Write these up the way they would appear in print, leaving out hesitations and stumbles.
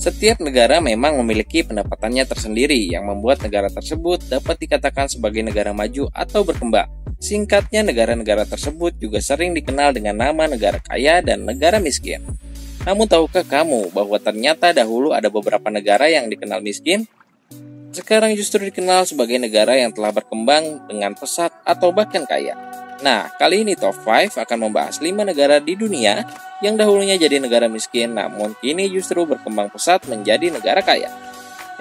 Setiap negara memang memiliki pendapatannya tersendiri yang membuat negara tersebut dapat dikatakan sebagai negara maju atau berkembang. Singkatnya, negara-negara tersebut juga sering dikenal dengan nama negara kaya dan negara miskin. Namun tahukah kamu bahwa ternyata dahulu ada beberapa negara yang dikenal miskin? Sekarang justru dikenal sebagai negara yang telah berkembang dengan pesat atau bahkan kaya. Nah, kali ini Top 5 akan membahas 5 negara di dunia yang dahulunya jadi negara miskin, namun kini justru berkembang pesat menjadi negara kaya.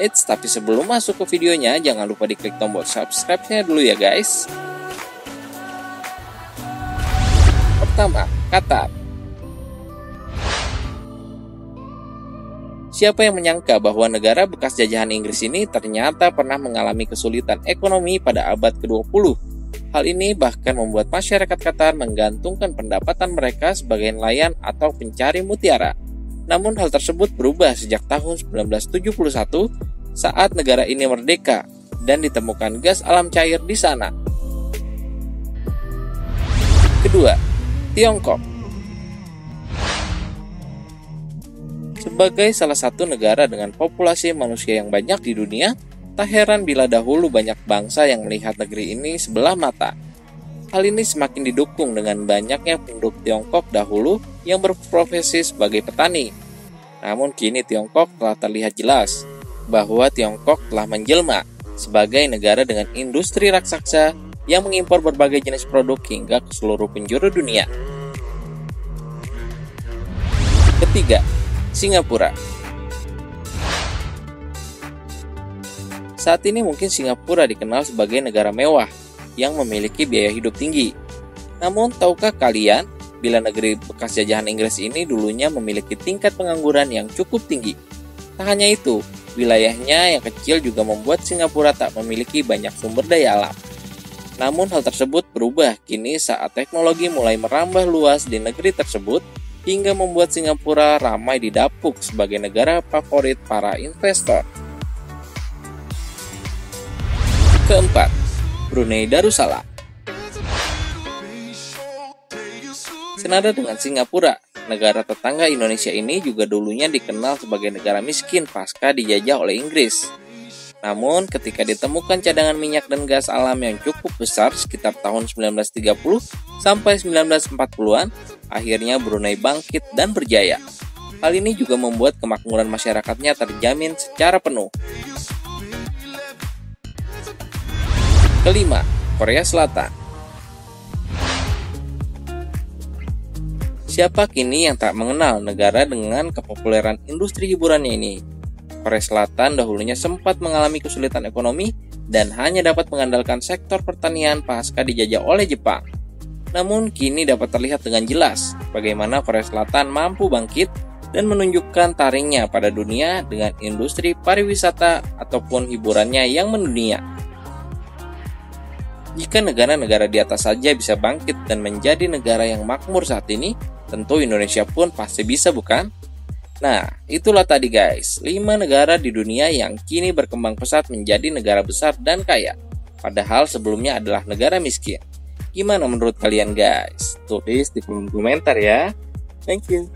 Tapi sebelum masuk ke videonya, jangan lupa diklik tombol subscribe-nya dulu ya guys. Pertama, Qatar. Siapa yang menyangka bahwa negara bekas jajahan Inggris ini ternyata pernah mengalami kesulitan ekonomi pada abad ke-20. Hal ini bahkan membuat masyarakat Qatar menggantungkan pendapatan mereka sebagai nelayan atau pencari mutiara. Namun hal tersebut berubah sejak tahun 1971 saat negara ini merdeka dan ditemukan gas alam cair di sana. Kedua, Tiongkok. Sebagai salah satu negara dengan populasi manusia yang banyak di dunia, tak heran bila dahulu banyak bangsa yang melihat negeri ini sebelah mata. Hal ini semakin didukung dengan banyaknya penduduk Tiongkok dahulu yang berprofesi sebagai petani. Namun kini Tiongkok telah terlihat jelas bahwa Tiongkok telah menjelma sebagai negara dengan industri raksasa yang mengimpor berbagai jenis produk hingga ke seluruh penjuru dunia. Ketiga, Singapura. Saat ini mungkin Singapura dikenal sebagai negara mewah yang memiliki biaya hidup tinggi. Namun tahukah kalian bila negeri bekas jajahan Inggris ini dulunya memiliki tingkat pengangguran yang cukup tinggi? Tak hanya itu, wilayahnya yang kecil juga membuat Singapura tak memiliki banyak sumber daya alam. Namun hal tersebut berubah kini saat teknologi mulai merambah luas di negeri tersebut hingga membuat Singapura ramai didapuk sebagai negara favorit para investor. Keempat, Brunei Darussalam. Senada dengan Singapura, negara tetangga Indonesia ini juga dulunya dikenal sebagai negara miskin pasca dijajah oleh Inggris. Namun ketika ditemukan cadangan minyak dan gas alam yang cukup besar sekitar tahun 1930 sampai 1940-an, akhirnya Brunei bangkit dan berjaya. Hal ini juga membuat kemakmuran masyarakatnya terjamin secara penuh. Kelima, Korea Selatan. Siapa kini yang tak mengenal negara dengan kepopuleran industri hiburannya ini? Korea Selatan dahulunya sempat mengalami kesulitan ekonomi dan hanya dapat mengandalkan sektor pertanian pasca dijajah oleh Jepang. Namun kini dapat terlihat dengan jelas bagaimana Korea Selatan mampu bangkit dan menunjukkan taringnya pada dunia dengan industri pariwisata ataupun hiburannya yang mendunia. Jika negara-negara di atas saja bisa bangkit dan menjadi negara yang makmur saat ini, tentu Indonesia pun pasti bisa, bukan? Nah, itulah tadi guys, 5 negara di dunia yang kini berkembang pesat menjadi negara besar dan kaya. Padahal sebelumnya adalah negara miskin. Gimana menurut kalian guys? Tulis di kolom komentar ya. Thank you.